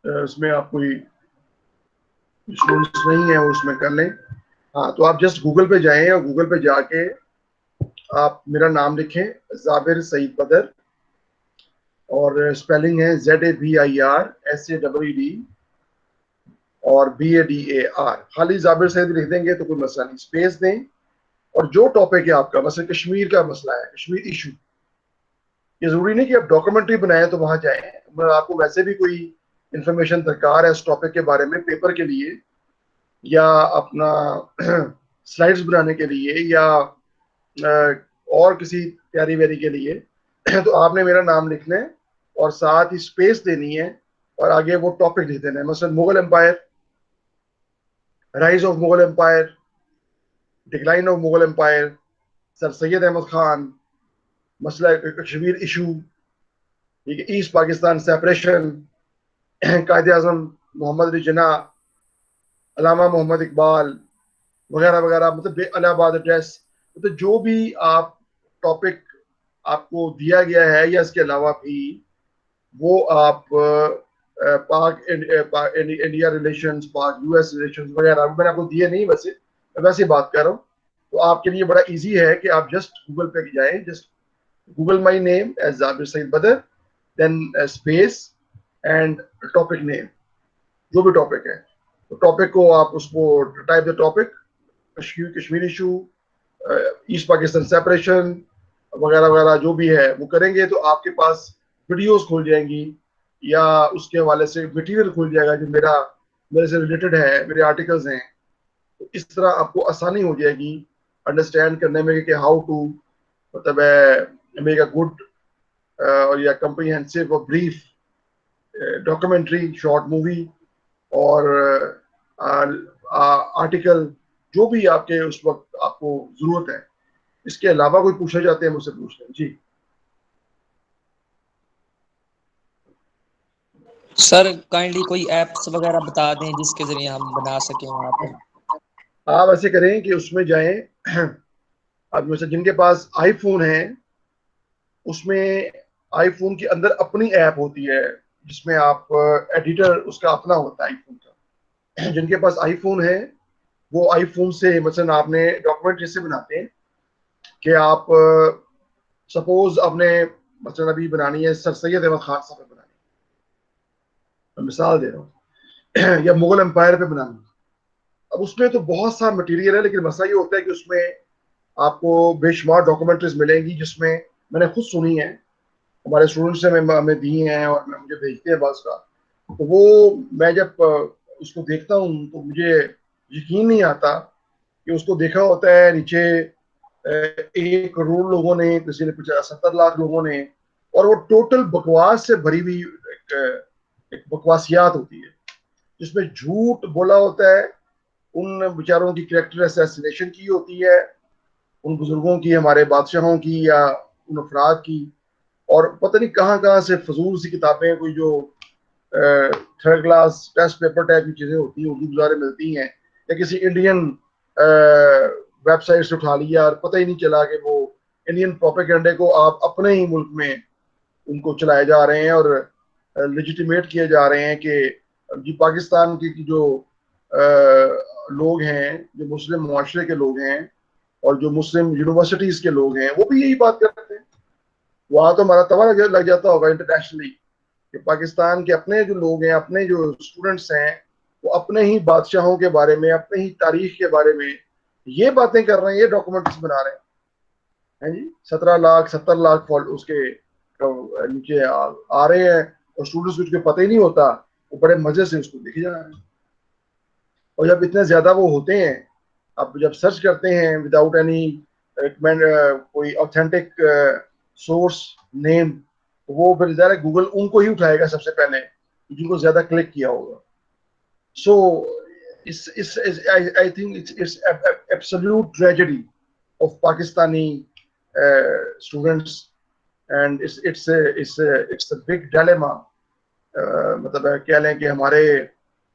اس میں آپ کوئی اسٹوڈنٹس نہیں ہیں وہ اس میں کر لیں. ہاں تو آپ جسٹ گوگل پہ جائیں اور گوگل پہ جا کے آپ میرا نام لکھیں زابر سعید بدر, اور اسپیلنگ ہے ZABIRSAED اور BADAR. خالی زابر سعید لکھ دیں گے تو کوئی مسئلہ نہیں, اسپیس دیں. اور جو ٹاپک ہے آپ کا, مثلا کشمیر کا مسئلہ ہے, کشمیر ایشو, یہ ضروری نہیں کہ آپ ڈاکومنٹری بنائیں تو وہاں جائیں. آپ کو ویسے بھی کوئی انفارمیشن درکار ہے اس ٹاپک کے بارے میں پیپر کے لیے, یا اپنا سلائڈز بنانے کے لیے, یا اور کسی تیاری ویری کے لیے, تو آپ نے میرا نام لکھنا ہے اور ساتھ ہی اسپیس دینی ہے اور آگے وہ ٹاپک لکھ دینا ہے. مثلا Mughal empire, rise of Mughal empire, decline of Mughal empire, sir Syed Ahmad Khan, مسئلہ کشمیر ایشو, ٹھیک ہے, ایسٹ پاکستان سیپریشن, قائد اعظم محمد علی جناح, علامہ محمد اقبال وغیرہ وغیرہ, مطلب الہ آباد ایڈریس, مطلب جو بھی آپ ٹاپک آپ کو دیا گیا ہے یا اس کے علاوہ بھی وہ آپ پاک انڈیا ریلیشنز, پاک US ریلیشنز وغیرہ میں نے آپ کو دیے نہیں, ویسے بات کر رہا ہوں. تو آپ کے لیے بڑا ایزی ہے کہ آپ جسٹ گوگل پہ جائیں, just Google my name is Zabir Saeed Badar, then space and topic name, جو بھی ٹاپک ہے تو ٹاپک کو آپ اس کو type the topic, Kashmir issue, east Pakistan separation وغیرہ وغیرہ جو بھی ہے وہ کریں گے تو آپ کے پاس ویڈیوز کھول جائیں گی یا اس کے حوالے سے مٹیریل کھول جائے گا جو میرے سے ریلیٹڈ ہے, میرے آرٹیکلز ہیں. تو اس طرح آپ کو آسانی ہو جائے گی انڈرسٹینڈ کرنے میں کہ ہاؤ ٹو مطلب میک اے گڈ یا کمپریہنسو اور بریف ڈاکومنٹری, شارٹ مووی اور آرٹیکل, جو بھی آپ کے اس وقت آپ کو ضرورت ہے. اس کے علاوہ کوئی پوچھنا چاہتے ہیں مجھ سے پوچھ لیں جی. سر کائنڈلی کوئی ایپس وغیرہ بتا دیں جس کے ذریعے ہم بنا سکیں وہاں پہ. آپ ایسے کریں کہ اس میں جائیں, اب میں سے جن کے پاس آئی فون ہے اس میں آئی فون کے اندر اپنی ایپ ہوتی ہے جس میں آپ ایڈیٹر اس کا اپنا ہوتا ہے آئی فون کا. جن کے پاس آئی فون ہے وہ آئی فون سے مثلا آپ نے ڈاکومنٹ جیسے بناتے ہیں کہ آپ سپوز آپ نے مثلا ابھی بنانی ہے سر سید احمد خان صاحب پہ بنانی ہے, میں مثال دے رہا ہوں, یا مغل امپائر پہ بنانی ہے. اب اس میں تو بہت سا مٹیریل ہے لیکن مسئلہ یہ ہوتا ہے کہ اس میں آپ کو بے شمار ڈاکومنٹریز ملیں گی جس میں نے خود سنی ہے, ہمارے اسٹوڈنٹس نے ہمیں دی ہیں اور مجھے بھیجتے ہیں بعض کا. تو وہ میں جب اس کو دیکھتا ہوں تو مجھے یقین نہیں آتا کہ اس کو دیکھا ہوتا ہے نیچے 1 کروڑ لوگوں نے, کسی نے 70 لاکھ لوگوں نے, اور وہ ٹوٹل بکواس سے بھری ہوئی ایک بکواسیات ہوتی ہے جس میں جھوٹ بولا ہوتا ہے, ان بیچاروں کی کریکٹر اسیسینیشن کی ہوتی ہے, ان بزرگوں کی, ہمارے بادشاہوں کی یا ان افراد کی, اور پتہ نہیں کہاں کہاں سے فضول سی کتابیں, کوئی جو third class test paper type کی چیزیں ہوتی ہیں اردو گزارے ملتی ہیں, یا کسی انڈین ویب سائٹ سے اٹھا لیا اور پتہ ہی نہیں چلا کہ وہ انڈین پروپیگنڈے کو آپ اپنے ہی ملک میں ان کو چلائے جا رہے ہیں اور لیجیٹیمیٹ کیے جا رہے ہیں کہ جی پاکستان کی جو لوگ ہیں, جو مسلم معاشرے کے لوگ ہیں اور جو مسلم یونیورسٹیز کے لوگ ہیں وہ بھی یہی بات کرتے ہیں. وہاں تو ہمارا توا لگ جاتا ہوگا انٹرنیشنلی کہ پاکستان کے اپنے جو لوگ ہیں, اپنے جو اسٹوڈنٹس ہیں, وہ اپنے ہی بادشاہوں کے بارے میں, اپنے ہی تاریخ کے بارے میں یہ باتیں کر رہے ہیں, یہ ڈاکومنٹس بنا رہے ہیں جی. 17 لاکھ 70 لاکھ اس کے نیچے آ رہے ہیں اور اسٹوڈنٹس کو پتہ ہی نہیں ہوتا, وہ بڑے مزے سے اس کو دیکھے جا رہے ہیں. اور جب اتنے زیادہ وہ ہوتے ہیں, آپ جب سرچ کرتے ہیں وداؤٹ اینی کوئی اوتھینٹک سورس نیم, وہ پھر ظاہر ہے گوگل ان کو ہی اٹھائے گا سب سے پہلے جن کو زیادہ کلک کیا ہوگا. سو I think it's absolute tragedy of Pakistani students, and it's a big dilemma. مطلب کہہ لیں کہ ہمارے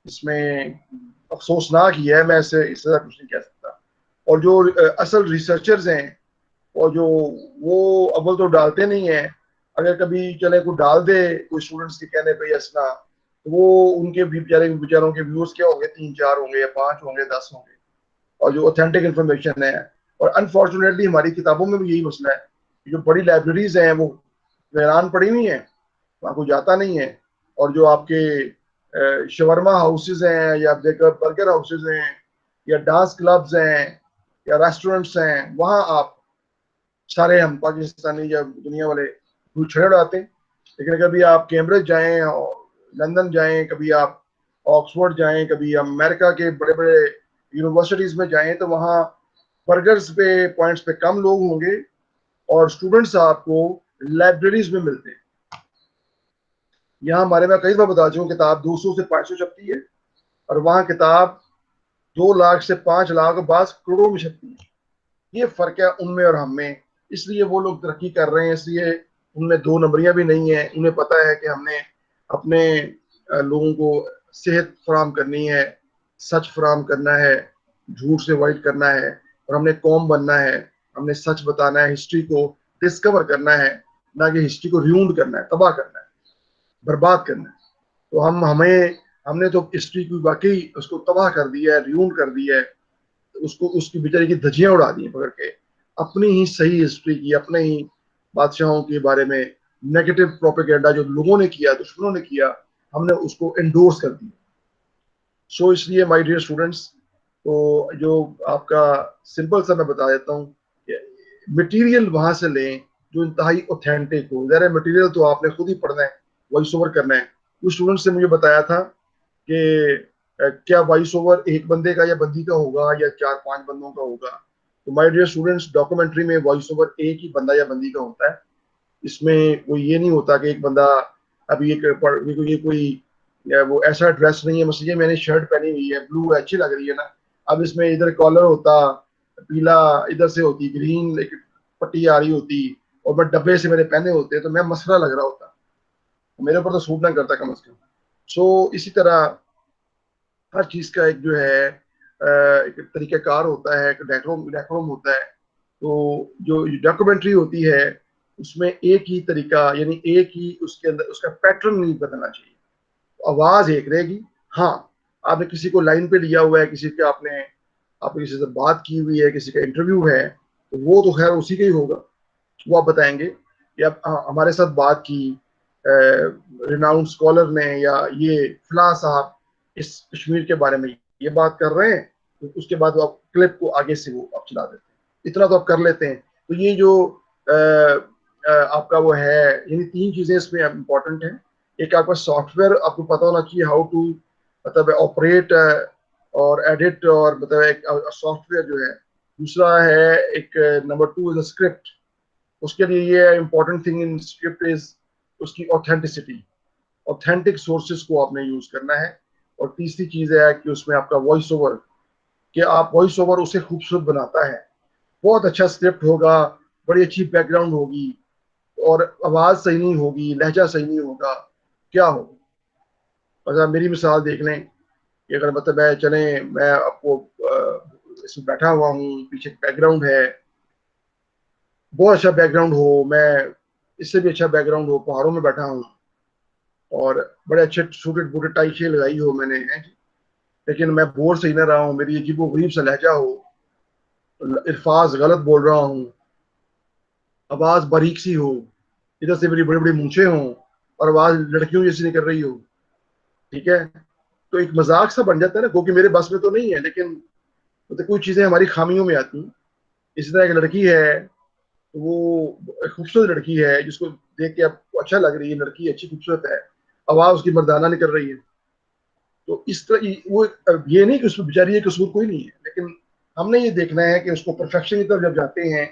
اس میں افسوسناک ہی ہے, میں اس طرح کچھ نہیں کہہ سکتا. اور جو اصل ریسرچرز ہیں اور جو وہ اول تو ڈالتے نہیں ہیں, اگر کبھی چلے کوئی ڈال دے کوئی اسٹوڈنٹس کے کہنے پہ یسنا, وہ ان کے بھی بیچاروں کے ویوز کیا ہوں گے, 3 4 ہوں گے یا 5 ہوں گے, 10 ہوں گے, اور جو اوتھینٹک انفارمیشن ہے. اور انفارچونیٹلی ہماری کتابوں میں بھی یہی مسئلہ ہے, جو بڑی لائبریریز ہیں وہ ویران پڑی ہوئی ہیں, وہاں کوئی جاتا نہیں ہے. اور جو آپ کے شورما ہاؤسز ہیں یا برگر ہاؤسز ہیں یا ڈانس کلبز ہیں یا ریسٹورینٹس ہیں, وہاں آپ سارے ہم پاکستانی یا دنیا والے چھڑے اڑاتے ہیں. لیکن کبھی آپ کیمبرج جائیں, لندن جائیں, کبھی آپ آکسفورڈ جائیں, کبھی امریکہ کے بڑے بڑے یونیورسٹیز میں جائیں, تو وہاں برگرز پہ پوائنٹس پہ کم لوگ ہوں گے اور اسٹوڈنٹس آپ کو لائبریریز میں ملتے ہیں. یہاں ہمارے میں کئی بار بتا چکا ہوں, کتاب 200 سے 500 چھپتی ہے, اور وہاں کتاب 2 لاکھ سے 5 لاکھ, بعض کروڑوں میں چھپتی ہے. یہ فرق ہے ان میں اور ہم میں. اس لیے وہ لوگ ترقی کر رہے ہیں, اس لیے ان میں 2 نمبریاں بھی نہیں ہیں. انہیں پتا ہے کہ ہم نے اپنے لوگوں کو صحت فراہم کرنی ہے, سچ فراہم کرنا ہے, جھوٹ سے وائٹ کرنا ہے, اور ہم نے قوم بننا ہے. ہم نے سچ بتانا ہے, ہسٹری کو ڈسکور کرنا ہے, نہ کہ ہسٹری کو ریونڈ کرنا ہے, تباہ کرنا ہے, برباد کرنا ہے. تو ہم نے تو ہسٹری کی واقعی اس کو تباہ کر دیا ہے, ریونڈ کر دیا ہے, اس کی بیچارے کی دھجیاں اڑا دی ہیں پکڑ کے. اپنی ہی صحیح ہسٹری کی, اپنے ہی بادشاہوں کے بارے میں نیگیٹو پروپیگنڈا جو لوگوں نے کیا, دشمنوں نے کیا, ہم نے اس کو انڈورس کر دیا. سو اس لیے مائی ڈیئر اسٹوڈنٹس, تو جو آپ کا سمپل سا میں بتا دیتا ہوں کہ مٹیریل وہاں سے لیں جو انتہائی اوتھینٹک ہو. ذرا مٹیریل تو آپ نے خود ہی پڑھنا ہے, وائس اوور کرنا ہے. کچھ اسٹوڈنٹس نے مجھے بتایا تھا کہ کیا وائس اوور ایک بندے کا یا بندی کا ہوگا یا 4 5 بندوں کا ہوگا. تو مائی ڈیئر اسٹوڈنٹس, ڈاکومنٹری میں وائس اوور ایک ہی بندہ یا بندی کا ہوتا ہے. اس میں کوئی یہ نہیں ہوتا کہ ایک بندہ ابھی یہ کوئی وہ ایسا ڈریس نہیں ہے. مثلا میں نے شرٹ پہنی ہوئی ہے بلو, اچھی لگ رہی ہے نا, اب اس میں ادھر کالر ہوتا پیلا, ادھر سے ہوتی گرین ایک پٹی آ رہی ہوتی, اور میں ڈبے سے میرے پہنے ہوتے, تو میں مسئلہ لگ رہا ہوتا, میرے اوپر تو سوٹ نہ کرتا کم از کم. سو اسی طرح ہر چیز کا ایک جو ہے ایک طریقہ کار ہوتا ہے, ایک ڈیکوروم ہوتا ہے. تو جو ڈاکومنٹری ہوتی ہے اس میں ایک ہی طریقہ, یعنی ایک ہی اس کے اندر اس کا پیٹرن نہیں بدلنا چاہیے. آواز ایک رہے گی. ہاں, آپ نے کسی کو لائن پہ لیا ہوا ہے, کسی کے آپ نے کسی سے بات کی ہوئی ہے, کسی کا انٹرویو ہے, تو وہ تو خیر اسی کا ہی ہوگا. وہ آپ بتائیں گے کہ اب ہمارے ساتھ بات کی ریناؤنڈ اسکالر نے, یا یہ فلاں صاحب اس کشمیر کے بارے میں یہ بات کر رہے ہیں, تو اس کے بعد وہ آپ کلپ کو آگے سے وہ آپ چلا دیتے ہیں. اتنا تو آپ کر لیتے ہیں. تو یہ جو آپ کا وہ ہے, یعنی 3 چیزیں اس میں امپورٹنٹ ہیں. ایک آپ کا سافٹ ویئر آپ کو پتا ہونا چاہیے, ہاؤ ٹو مطلب آپریٹ اور ایڈٹ, اور مطلب ایک سافٹ ویئر جو ہے. دوسرا ہے ایک نمبر 2 از اے اسکرپٹ. اس کے لیے یہ important thing in script is اس کی اوتھینٹسٹی, اوتھینٹک سورسز کو آپ نے یوز کرنا ہے. اور تیسری چیز ہے کہ اس میں آپ کا وائس اوور, کہ آپ وائس اوور اسے خوبصورت بناتا ہے. بہت اچھا اسکرپٹ ہوگا, بڑی اچھی بیک گراؤنڈ ہوگی, اور آواز صحیح نہیں ہوگی, لہجہ صحیح نہیں ہوگا, کیا ہوگا. مثلا میری مثال دیکھ لیں کہ اگر مطلب ہے چلیں میں آپ کو اس میں بیٹھا ہوا ہوں, پیچھے بیک گراؤنڈ ہے, بہت اچھا بیک گراؤنڈ ہو, میں اس سے بھی اچھا بیک گراؤنڈ ہو, پہاڑوں میں بیٹھا ہوں, اور بڑے اچھے سوٹڈ بوٹڈ ٹائی شے لگائی ہو میں نے, لیکن میں بور سے ہی نہ رہا ہوں, میری عجیب و غریب سا لہجہ ہو, الفاظ غلط بول رہا ہوں, آواز باریک سی ہو, ادھر سے میری بڑی بڑی مونچھیں ہوں, اور آواز لڑکیوں جیسی نکل رہی ہو, ٹھیک ہے, تو ایک مذاق سا بن جاتا ہے نا, کیونکہ میرے بس میں تو نہیں ہے, لیکن کچھ چیزیں ہماری خامیوں میں آتی ہیں. اسی طرح ایک لڑکی ہے, وہ ایک خوبصورت لڑکی ہے جس کو دیکھ کے آپ کو اچھا لگ رہی ہے, لڑکی اچھی خوبصورت ہے, آواز اس کی مردانہ نکل رہی ہے. تو اس طرح وہ یہ نہیں کہ اس میں بیچاری یہ قصور کوئی نہیں ہے, لیکن ہم نے یہ دیکھنا ہے کہ اس کو پرفیکشن کی طرف جب جاتے ہیں,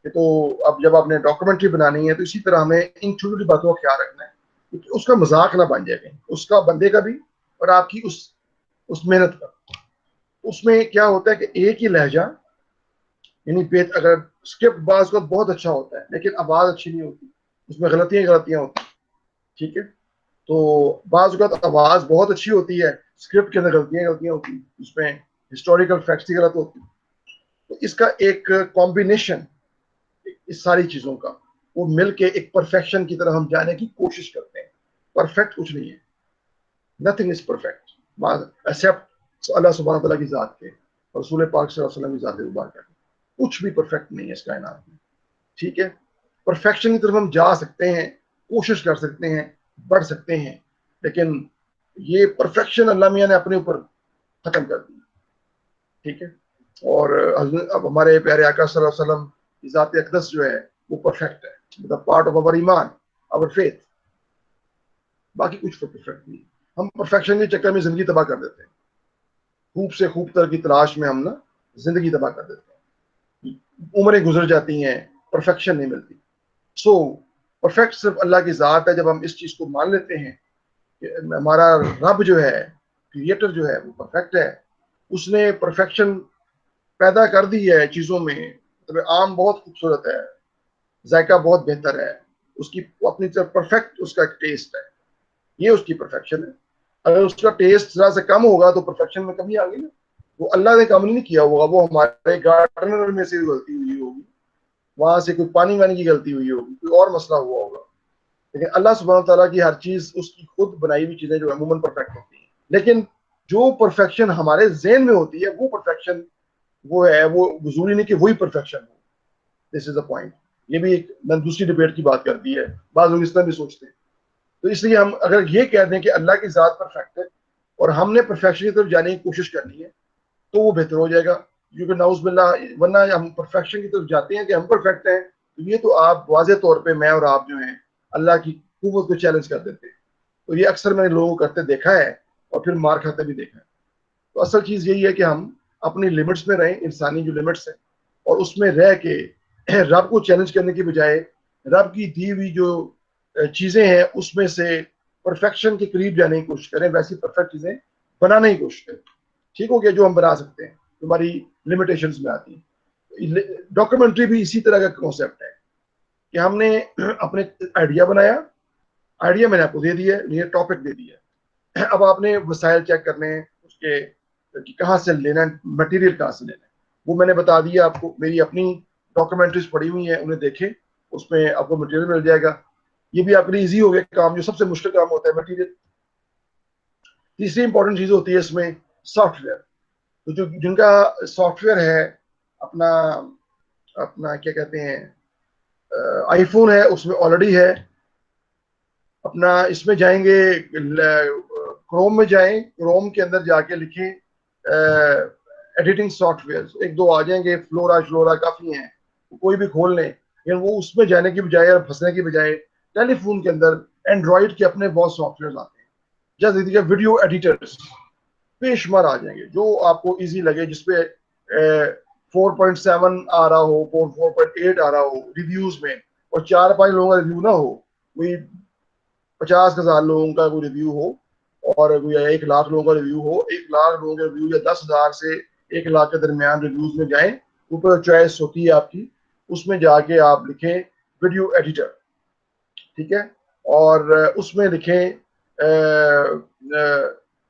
کہ تو اب جب آپ نے ڈاکومنٹری بنانی ہے تو اسی طرح ہمیں ان چھوٹی چھوٹی باتوں کا خیال رکھنا ہے, کیونکہ اس کا مذاق نہ بن جائے گا, اس کا بندے کا بھی اور آپ کی اس محنت کا. اس میں کیا ہوتا ہے کہ ایک ہی لہجہ, یعنی اگر اسکرپٹ بعض کا بہت اچھا ہوتا ہے لیکن آواز اچھی نہیں ہوتی, اس میں غلطیاں ہوتی, ٹھیک ہے. تو بعض اوقات آواز بہت اچھی ہوتی ہے, اسکرپٹ کے اندر غلطیاں ہوتی ہیں, اس میں ہسٹوریکل فیکٹس غلط ہوتی. تو اس کا ایک کمبینیشن اس ساری چیزوں کا, وہ مل کے ایک پرفیکشن کی طرف ہم جانے کی کوشش کرتے ہیں. پرفیکٹ کچھ نہیں ہے, نتھنگ از پرفیکٹ ایکسیپٹ اللہ سبحانہ تعالیٰ کی ذات کے اور رسول پاک صلی اللہ علیہ وسلم کی ذات مبارکہ کے. کچھ بھی پرفیکٹ نہیں ہے اس کائنات میں. ٹھیک ہے, پرفیکشن کی طرف ہم جا سکتے ہیں, کوشش کر سکتے ہیں, بڑھ سکتے ہیں, لیکن یہ پرفیکشن اللہ میاں نے اپنے اوپر ختم کر دی. ٹھیک ہے, اور اب ہمارے پیارے آقا صلی اللہ علیہ وسلم کی ذات اقدس جو ہے وہ پرفیکٹ ہے, مطلب پارٹ آف اوور ایمان, اوور فیتھ. باقی کچھ پرفیکٹ نہیں. ہم پرفیکشن کے چکر میں زندگی تباہ کر دیتے ہیں, خوب سے خوب تر کی تلاش میں ہم نا زندگی تباہ کر دیتے ہیں, عمریں گزر جاتی ہیں, پرفیکشن نہیں ملتی. سو پرفیکٹ صرف اللہ کی ذات ہے. جب ہم اس چیز کو مان لیتے ہیں کہ ہمارا رب جو ہے, کریٹر جو ہے, وہ پرفیکٹ ہے, اس نے پرفیکشن پیدا کر دی ہے چیزوں میں. مطلب آم بہت خوبصورت ہے, ذائقہ بہت بہتر ہے, اس کی اپنی طرف پرفیکٹ اس کا ایک ٹیسٹ ہے, یہ اس کی پرفیکشن ہے. اگر اس کا ٹیسٹ ذرا سے کم ہوگا تو پرفیکشن میں کمی آ گئی نا. وہ اللہ نے کام نہیں کیا ہوگا, وہ ہمارے گارڈنر میں سے غلطی ہوئی ہوگی, وہاں سے کوئی پانی وانی کی غلطی ہوئی ہوگی, کوئی اور مسئلہ ہوا ہوگا. لیکن اللہ سبحانہ تعالیٰ کی ہر چیز, اس کی خود بنائی ہوئی چیزیں جو عموماً پرفیکٹ ہوتی ہیں. لیکن جو پرفیکشن ہمارے ذہن میں ہوتی ہے وہ پرفیکشن وہ ہے, وہ ضروری نہیں کہ وہی perfection who. This is a point. یہ بھی ایک دوسری ڈبیٹ کی بات کرتی ہے, بعض لوگ اس طرح بھی سوچتے ہیں. تو اس لیے ہم اگر یہ کہہ دیں کہ اللہ کی ذات پرفیکٹ ہے اور ہم نے پرفیکشن کی طرف جانے کی کوشش کرنی ہے تو وہ بہتر ہو جائے گا. کیونکہ نعوذ باللہ, ورنہ ہم پرفیکشن کی طرف جاتے ہیں کہ ہم پرفیکٹ ہیں, تو یہ تو آپ واضح طور پہ, میں اور آپ جو ہیں, اللہ کی قوت کو چیلنج کر دیتے ہیں. تو یہ اکثر میں نے لوگوں کو کرتے دیکھا ہے اور پھر مار کھاتے بھی دیکھا ہے. تو اصل چیز یہی ہے کہ ہم اپنی لمٹس میں رہیں, انسانی جو لمٹس ہیں, اور اس میں رہ کے رب کو چیلنج کرنے کی بجائے رب کی دی ہوئی جو چیزیں ہیں اس میں سے پرفیکشن کے قریب جانے کی کوشش کریں, ویسی پرفیکٹ چیزیں بنانے کی کوشش کریں. ٹھیک ہو گیا, جو ہم بنا سکتے ہیں, ہماری لمیٹیشنز میں آتی ہیں. ڈاکومنٹری بھی اسی طرح کا کانسیپٹ ہے کہ ہم نے اپنے آئیڈیا بنایا, آئیڈیا میں نے آپ کو دے دیا, یہ ٹاپک دے دیا, اب آپ نے وسائل چیک کرنے ہیں اس کے کہ کہاں سے لینا ہے, مٹیریل کہاں سے لینا ہے, وہ میں نے بتا دیا آپ کو. میری اپنی ڈاکومنٹریز پڑی ہوئی ہیں, انہیں دیکھیں, اس میں آپ کو مٹیریل مل جائے گا. یہ بھی آپ کے لیے ایزی ہو گیا کام, جو سب سے مشکل کام ہوتا ہے مٹیریل. تیسری امپورٹنٹ چیز ہوتی ہے اس میں سافٹ ویئر. تو جو جن کا سافٹ ویئر ہے اپنا اپنا کیا کہتے ہیں آئی فون ہے, اس میں آلریڈی ہے اپنا. اس میں جائیں گے, کروم میں جائیں, کروم کے اندر جا کے لکھیں ایڈیٹنگ سافٹ ویئر, ایک دو آ جائیں گے, فلورا کافی ہیں, کوئی بھی کھول لیں. لیکن وہ اس میں جانے کی بجائے اور پھنسنے کی بجائے ٹیلی فون کے اندر اینڈرائڈ کے اپنے بہت سافٹ ویئر آتے ہیں, جیسے ویڈیو ایڈیٹرز بے شمار آ جائیں گے, جو آپ کو ایزی لگے, جس پہ 4.7 آ رہا ہو, 4.8 آ رہا ہو ریویوز میں, اور 4-5 لوگوں کا ریویو نہ ہو, کوئی 50,000 لوگوں کا کوئی ریویو ہو, اور کوئی 1 لاکھ لوگوں کا ریویو ہو. 1 لاکھ لوگوں کا ریویو یا 10,000 سے 1 لاکھ کے درمیان ریویوز میں جائیں, اوپر چوائس ہوتی ہے آپ کی, اس میں جا کے آپ لکھیں ویڈیو ایڈیٹر. ٹھیک ہے, اور اس میں لکھیں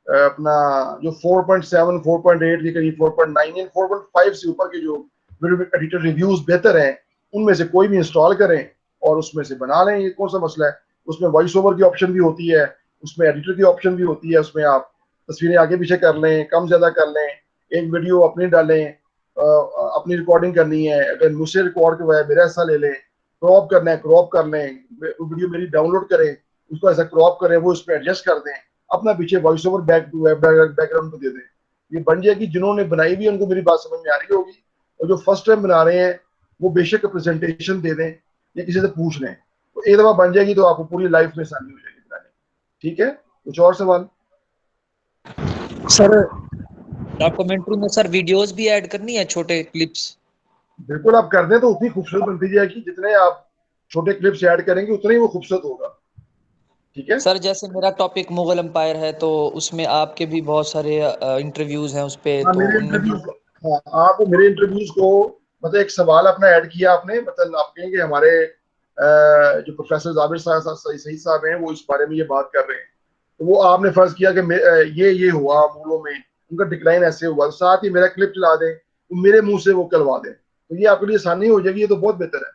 اپنا جو 4.7 4.8 کے قریب 4.9 4.5 سے اوپر کے جو ویڈیو ایڈیٹر ریویوز بہتر ہیں, ان میں سے کوئی بھی انسٹال کریں اور اس میں سے بنا لیں. یہ کون سا مسئلہ ہے, اس میں وائس اوور کی آپشن بھی ہوتی ہے, اس میں ایڈیٹر کی آپشن بھی ہوتی ہے, اس میں آپ تصویریں آگے پیچھے کر لیں, کم زیادہ کر لیں, ایک ویڈیو اپنی ڈالیں, اپنی ریکارڈنگ کرنی ہے, اگر مجھ سے ریکارڈ کروایا میرا حصہ لے لیں, کراپ کرنا ہے کراپ کر لیں, ویڈیو میری ڈاؤن لوڈ کریں, اس کو ایسا کراپ کریں, وہ اس پہ ایڈجسٹ کر دیں, اپنا پیچھے وائس اوور بیک گراؤنڈ پہ دے دیں. یہ بن جائے گی. جنہوں نے بنائی ہوئی ان کو میری بات سمجھ میں آ رہی ہوگی, اور جو فرسٹ ٹائم بنا رہے ہیں وہ بے شک پریزنٹیشن دے دیں یا کسی سے پوچھ لیں, تو ایک دفعہ بن جائے گی تو آپ کو پوری لائف میں آسانی ہو جائے گی بنانے. ٹھیک ہے, کچھ اور سوال سر؟ ڈاکومنٹری میں سر ویڈیوز بھی ایڈ کرنی ہے, چھوٹے کلپس؟ بالکل آپ کر دیں تو اتنی خوبصورت بنتی جائے گی, جتنے آپ چھوٹے کلپس ایڈ کریں گے اتنا ہی وہ خوبصورت ہوگا. ٹھیک ہے سر جیسے میرا ٹاپک مغل امپائر ہے, تو اس میں آپ کے بھی بہت سارے انٹرویوز ہیں اس پہ, ہاں تو میرے ان میں بھی انٹرویوز, ہاں آپ میرے انٹرویوز کو مطلب ایک سوال اپنا ایڈ کیا آپ نے, مطلب آپ کہیں کہ ہمارے جو پروفیسر ظابر سعید صاحب ہیں وہ اس بارے میں یہ بات کر رہے ہیں, تو وہ آپ نے فرض کیا کہ یہ ہوا مغلوں میں, ان کا ڈکلائن ایسے ہوا, تو ساتھ ہی میرا کلپ چلا دیں, میرے منہ سے وہ کروا دیں, تو یہ آپ کے لیے آسانی ہو جائے گی. یہ تو بہت بہتر ہے,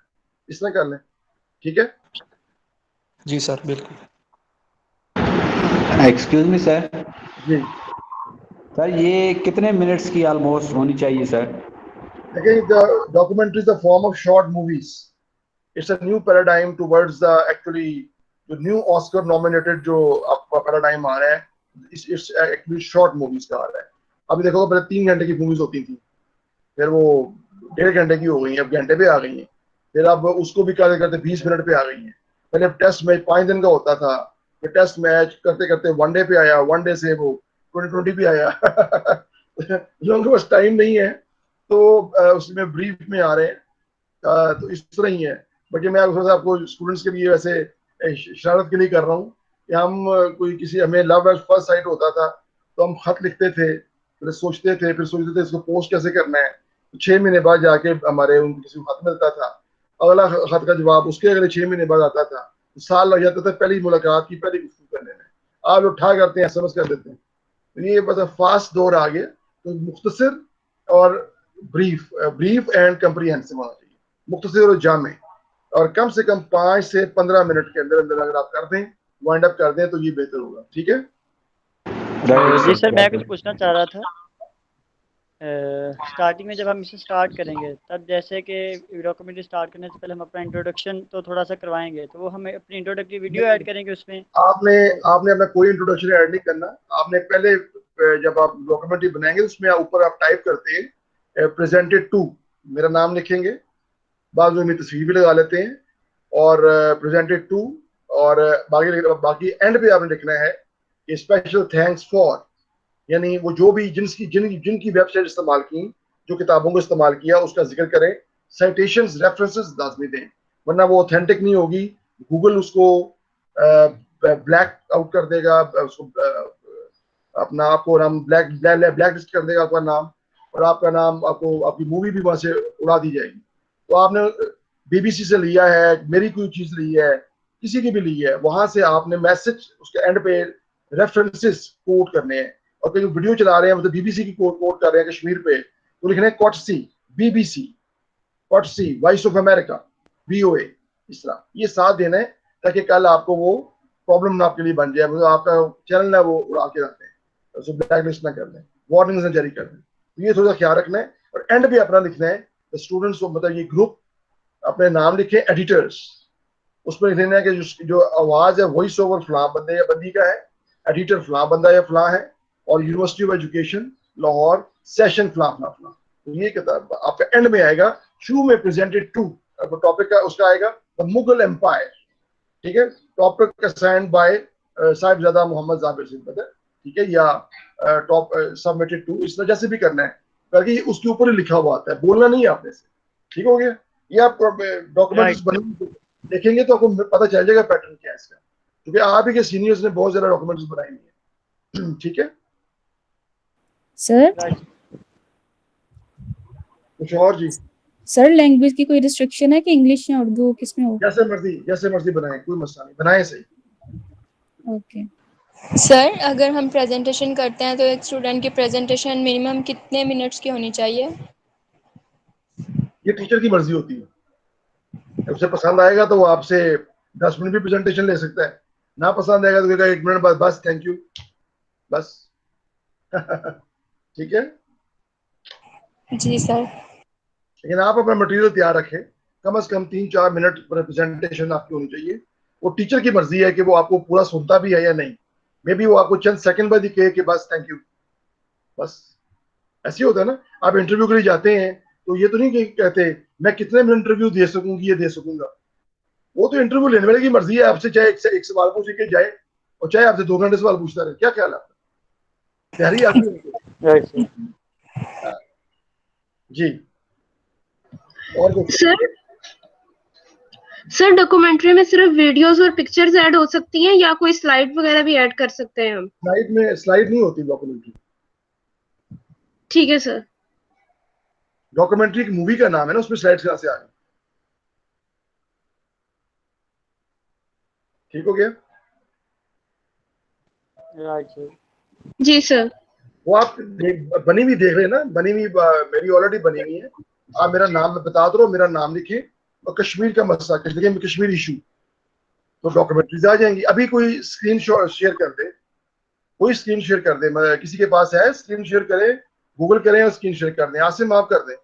اس طرح کر لیں. ٹھیک ہے, جی سر بالکل. ایکسکیوز می سر. جی سر یہ کتنے منٹس کی آلموسٹ ہونی چاہیے سر؟ دیکھیں documentary is the form of short movies. It's a new paradigm towards the actually جو نیو آسکر نامینیٹڈ جو آپ کا پیراڈائم آ رہا ہے, اٹس ایکچولی شارٹ موویز کا آ رہا ہے. ابھی دیکھو پہلے 3 گھنٹے کی موویز ہوتی تھیں, پھر وہ 1.5 گھنٹے کی ہو گئی ہیں, اب گھنٹے پہ آ گئی ہیں, پھر اب اس کو بھی کرتے کرتے 20 منٹ پہ آ گئی ہیں. پہلے ٹیسٹ میچ 5 دن کا ہوتا تھا, پھر ٹیسٹ میچ کرتے کرتے 1 ڈے پہ آیا, 1 ڈے سے وہ 2020 پہ آیا. لوگوں کے پاس ٹائم نہیں ہے تو اس میں بریف میں آ رہے ہیں, تو اس طرح ہی ہے. بلکہ میں آپ کو اسٹوڈنٹس کے لیے ویسے اشارت کے لیے کر رہا ہوں کہ ہم کوئی کسی ہمیں لو ایٹ فرسٹ سائٹ ہوتا تھا تو ہم خط لکھتے تھے, پھر سوچتے تھے اس کو پوسٹ کیسے کرنا ہے. 6 مہینے بعد جا کے ہمارے ان کسی کو خط ملتا تھا, اگلا خط کا جواب اس کے اگلے 6 مہینے بعد آتا تھا, سال لگ جاتا تھا پہلی ملاقات کی پہلی گفتگو کرنے میں. آپ اٹھا کرتے ہیں SMS کر دیتے ہیں. یہ بس فاسٹ دور آ گیا, تو مختصر اور بریف اینڈ کمپریہنسو ہونا چاہیے, مختصر اور جامع, اور کم سے کم 5 سے 15 منٹ کے اندر اندر اگر آپ کر دیں, وائنڈ اپ کر دیں تو یہ بہتر ہوگا. ٹھیک ہے جی سر, میں کچھ پوچھنا چاہ رہا تھا. اسٹارٹنگ میں جب ہم اسے اسٹارٹ کریں گے تب جیسے کہ ڈاکومنٹری اسٹارٹ کرنے سے پہلے ہم اپنا انٹروڈکشن تو تھوڑا سا کروائیں گے, تو وہ ہمیں اپنی انٹروڈکٹری ویڈیو ایڈ کریں گے اس میں. آپ نے اپنا کوئی انٹروڈکشن ایڈ نہیں کرنا. آپ نے پہلے جب آپ ڈاکومنٹری بنائیں گے اس میں اوپر آپ ٹائپ کرتے ہیں پریزنٹڈ ٹو, میرا نام لکھیں گے, بعض میں تصویر بھی لگا لیتے ہیں, اور پریزنٹڈ ٹو, اور باقی اینڈ پہ آپ نے لکھنا ہے کہ اسپیشل تھینکس فار, یعنی وہ جو بھی جن کی ویب سائٹ استعمال کی, جو کتابوں کو استعمال کیا اس کا ذکر کریں. سائٹیشنز ریفرنسز لازمی دیں, ورنہ وہ اوتھینٹک نہیں ہوگی. گوگل اس کو بلیک آؤٹ کر دے گا, اس کو اپنا آپ کو نام بلیک لسٹ کر دے گا آپ کا نام, اور آپ کا نام آپ کو آپ کی مووی بھی وہاں سے اڑا دی جائے گی. تو آپ نے BBC سے لیا ہے, میری کوئی چیز لی ہے, کسی کی بھی لی ہے, وہاں سے آپ نے میسج اس کے اینڈ پہ ریفرنسز کوٹ کرنے ہیں. اور کہیں ویڈیو چلا رہے ہیں مطلب BBC کی کوٹ کر رہے ہیں کشمیر پہ, تو لکھنے ہیں courtesy BBC, courtesy voice of America, VOA, اس طرح یہ ساتھ دینا ہے تاکہ کل آپ کو وہ پرابلم نہ آپ کے لیے بن جائے. آپ کا چینل نہ وہ اڑا کے رکھ دیں, اسے بلیک لسٹ نہ کر دیں, وارننگز نہ جاری کر دیں. تو یہ تھوڑا خیال رکھنا ہے. اور اینڈ بھی اپنا لکھنا ہے اسٹوڈنٹس کو, مطلب یہ گروپ اپنے نام لکھیں ایڈیٹرس, اس میں لکھنا ہے کہ جو آواز ہے وائس اوور فلاں بندے یا بندی کا ہے, ایڈیٹر فلاں بندہ یا فلاں ہے, اور university of education Lahore session فلاں فلاں فلاں. تو یہ کتاب آپ کا اینڈ میں آئے گا. شروع میں پریزنٹڈ ٹو ٹاپک کا اس کا آئے گا مغل امپائر, ٹھیک ہے, ٹاپک اسائنڈ بائی صاحبزادہ محمد ظاہر سنگھ بدر, ٹھیک ہے, یا ٹاپ سبمٹڈ ٹو, اس طرح جیسے بھی کرنا ہے, تاکہ اس کے اوپر ہی لکھا ہوا آتا ہے, بولنا نہیں ہے آپ نے سے. ٹھیک ہو گیا. یہ آپ ڈاکومنٹس دیکھیں گے تو آپ کو پتہ چل جائے گا پیٹرن کیا ہے اس کا, کیونکہ آپ ہی کے سینئرز نے بہت زیادہ ڈاکومنٹس بنائی ہیں. ٹھیک ہے سر, کچھ اور جی؟ سر لینگویج کی کوئی ریسٹرکشن ہے کہ انگلش یا اردو کس میں ہو؟ جیسے مرضی بنائیں, کوئی مسئلہ نہیں, بنائیں صحیح. اوکے سر, اگر ہم پریزنٹیشن کرتے ہیں تو ایک اسٹوڈنٹ کی پریزنٹیشن منیمم کتنے منٹس کی ہونی چاہیے؟ یہ ٹیچر کی مرضی ہوتی ہے. اسے پسند آئے گا تو وہ آپ سے 10 منٹ بھی پریزنٹیشن لے سکتا ہے, نہ پسند آئے گا تو کہے گا 1 منٹ بعد بس تھینک یو بس. ٹھیک ہے جی سر. لیکن آپ اپنا مٹیریل تیار رکھیں, کم از کم 3-4 منٹ پریزنٹیشن آپ کی ہونی چاہیے. وہ ٹیچر کی مرضی ہے کہ وہ آپ کو پورا سنتا بھی ہے یا نہیں, مے بی وہ آپ کو چند سیکنڈ بعد ہی کہے کہ بس تھینک یو بس. ایسے ہوتا ہے نا, آپ انٹرویو کے لیے جاتے ہیں تو یہ تو نہیں کہ کہتے میں کتنے منٹ انٹرویو دے سکوں گی, یہ دے سکوں گا. وہ تو انٹرویو لینے والے کی مرضی ہے, آپ سے چاہے ایک سوال پوچھ کے جائے اور چاہے آپ سے 2 گھنٹے سوال پوچھتا رہے. کیا خیال ہے آپ کا؟ تیاری آتی ہے جی. اور سر ڈاکومنٹری میں صرف ویڈیوز اور پکچرز ایڈ ہو سکتی ہیں یا کوئی سلائیڈ وغیرہ بھی ایڈ کر سکتے ہیں ہم؟ سلائیڈ نہیں ہوتی ڈاکومنٹری. ٹھیک ہے سر. ڈاکومنٹری ایک مووی کا نام ہے نا, اس میں سلائیڈ کہاں سے آ گئی؟ ٹھیک ہو گیا. جی سر. وہ آپ بنی ہوئی دیکھ رہے ہیں نا, بنی ہوئی میری آلریڈی بنی ہوئی ہے. آپ میرا نام میں بتا دو, میرا نام لکھیں اور کشمیر کا مسئلہ کشمیر ایشو, تو ڈاکومنٹریز آ جائیں گی. ابھی کوئی اسکرین شیئر کر دے کوئی اسکرین شیئر کر دیں, کسی کے پاس ہے اسکرین شیئر کریں, گوگل کریں اور اسکرین شیئر کر دیں. آصم آپ کر دیں,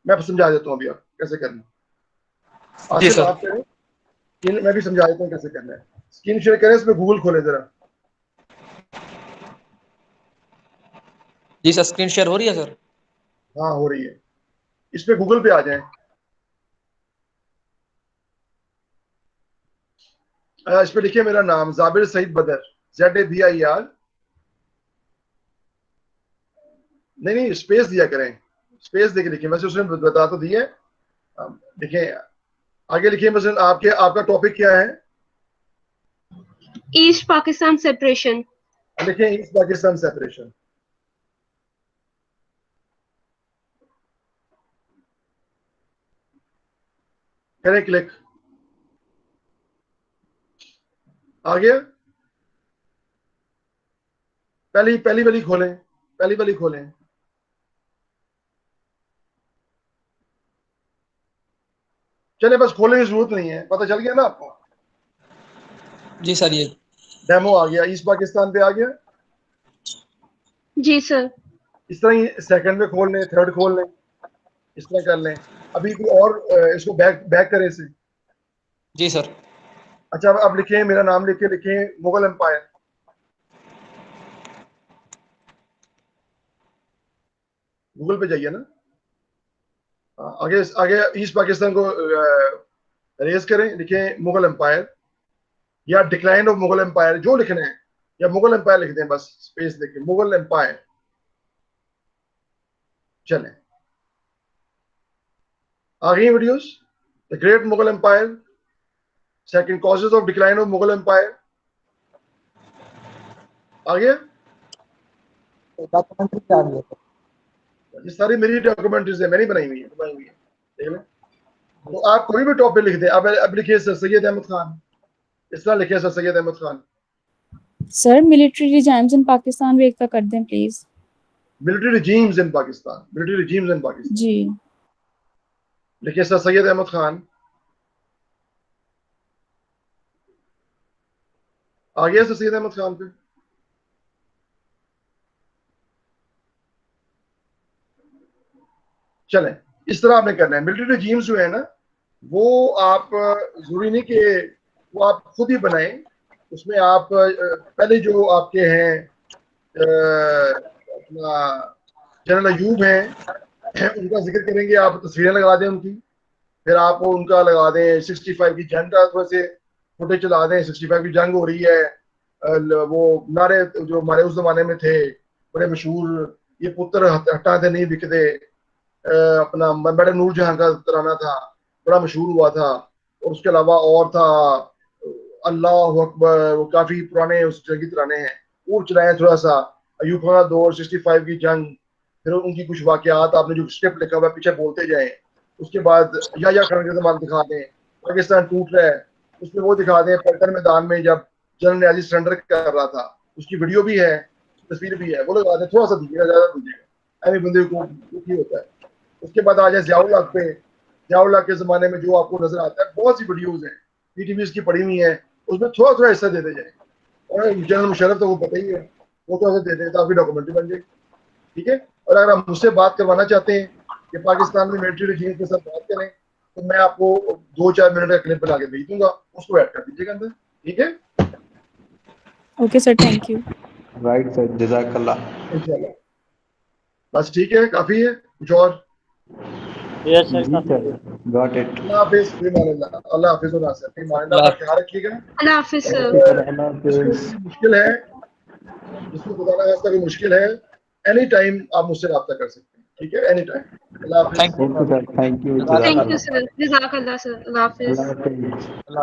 میں سمجھا دیتا ہوں ابھی آپ کیسے کرنا. جی آصم سر. آپ کریں, میں بھی سمجھا دیتا ہوں کیسے کرنا ہے. اسکرین شیئر کریں, اس میں گوگل کھولیں ذرا. جی سر اسکرین شیئر ہو رہی ہے سر. ہاں ہو رہی ہے. اس پہ گوگل پہ آ جائیں. اس پہ لکھیں میرا نام زابر سعید بدر, ZABIR. نہیں اسپیس دیا کریں, اسپیس دے کے لکھیں. ویسے اس نے بتا تو دی ہے. لکھیں آگے لکھیں مثلا آپ کا ٹاپک کیا ہے. East Pakistan separation. لکھیں ایسٹ پاکستان سیپریشن. کریں کلک. آ گیا. پہلی والی کھولیں, پہلی والی کھولیں. چلے بس کھولنے کی ضرورت نہیں ہے, پتہ چل گیا نا آپ کو. جی سر یہ ڈیمو آ گیا, ایسٹ پاکستان پہ آ گیا. جی سر. اس طرح ہی سیکنڈ میں کھول لیں, تھرڈ کھول لیں, اس طرح کر لیں. ابھی کوئی اور اس کو بیک کریں اسے. جی سر. اچھا اب لکھیں میرا نام لکھ کے لکھیں مغل امپائر. گوگل پہ جائیے نا. آگے ایسٹ پاکستان کو ریز کریں, لکھیں مغل امپائر یا ڈکلائن آف مغل امپائر, جو لکھنا ہے, یا مغل امپائر لکھ دیں بس, اسپیس لکھیں مغل امپائر. چلیں آ گئی videos. The great Mughal empire, second causes of decline of Mughal empire. آ گیا. یہ ساری میری ڈاکومنٹریز ہیں, میں نے بنائی ہوئی ہے. دیکھ لیں. تو آپ کوئی بھی ٹاپک لکھ دیں. اب لکھیے سر سید احمد خان, اس طرح لکھیے sir Syed Ahmad Khan. Sir military regimes in Pakistan بھی ایک کر دیں please. Military regimes in Pakistan, military regimes in Pakistan. جی لکھیے سر سید احمد خان. آ گیا سر سید احمد خان پہ. چلیں اس طرح آپ نے کرنا ہے. ملٹری ریجیمز جو ہے نا, وہ آپ ضروری نہیں کہ وہ آپ خود ہی بنائیں. اس میں آپ پہلے جو آپ کے ہیں اپنا جنرل ایوب ہیں, ان کا ذکر کریں گے, آپ تصویریں لگا دیں ان کی. پھر آپ ان کا لگا دیں 65 کی جنگ کا تھوڑے سے فوٹیج چلا دیں. 65 کی جنگ ہو رہی ہے, وہ نعرے جو ہمارے اس زمانے میں تھے بڑے مشہور, یہ پتر ہٹا تھے نہیں بکتے, اپنا بڑے نور جہاں کا ترانہ تھا, بڑا مشہور ہوا تھا. اور اس کے علاوہ اور تھا اللہ اکبر, وہ کافی پرانے اس جنگی ترانے ہیں, وہ چلائیں تھوڑا سا. ایوب خان کا دور, 65 کی جنگ, پھر ان کی کچھ واقعات آپ نے جو اسکرپٹ لکھا ہوا ہے پیچھے بولتے جائیں. اس کے بعد یا خان کا زمان دکھا دیں, پاکستان ٹوٹ رہا ہے, اس میں وہ دکھا دیں پلٹن میدان میں جب جنرل نیازی سرنڈر کر رہا تھا, اس کی ویڈیو بھی ہے, تصویر بھی ہے, وہ لگا دیں. تھوڑا سا دیجیے گا, زیادہ دیجیے گا, ایسے بندے کو دکھی ہوتا ہے. اس کے بعد آ جائیں ضیاء الحق پہ. ضیاء الحق کے زمانے میں جو آپ کو نظر آتا ہے, بہت سی ویڈیوز ہیں پی ٹی وی اس کی پڑی ہوئی ہیں, اس میں تھوڑا تھوڑا حصہ دیتے جائیں. اور جنرل مشرف تو وہ پتہ ہی ہے, وہ تو ایسے دے دیں تو آپ کی ڈاکومنٹری بن جائے گی. ٹھیک ہے. اور اگر آپ مجھ سے بات کروانا چاہتے ہیں کہ پاکستان میں ملٹری ریجیم کے ساتھ بات کریں, تو میں آپ کو 2-4 منٹ کا کلپ بنا کے بھیج دوں گا, اس کو ایڈ کر دیجیے گا اندر. ٹھیک ہے. Okay sir, thank you. Right sir, جزاک اللہ. انشاءاللہ. بس ٹھیک ہے, کافی ہے. کچھ اور؟ یس سر. جی سر, گاٹ اٹ. اللہ حافظ. فی امان اللہ. اللہ حافظ. و ناصر. فی امان اللہ. اپنا خیال رکھیے گا. اللہ حافظ سر. اور اللہ جس کو حافظ. کوئی مشکل ہے, جس کو خدا نہ خواستہ کوئی مشکل ہے, اینی ٹائم آپ مجھ سے رابطہ کر سکتے ہیں. ٹھیک ہے, اینی ٹائم. اللہ حافظ. Thank you okay sir, thank you, اللہ جزاک تھینک حافظ. یو اللہ. سر. جزاک اللہ سر. اللہ حافظ. اللہ حافظ. اللہ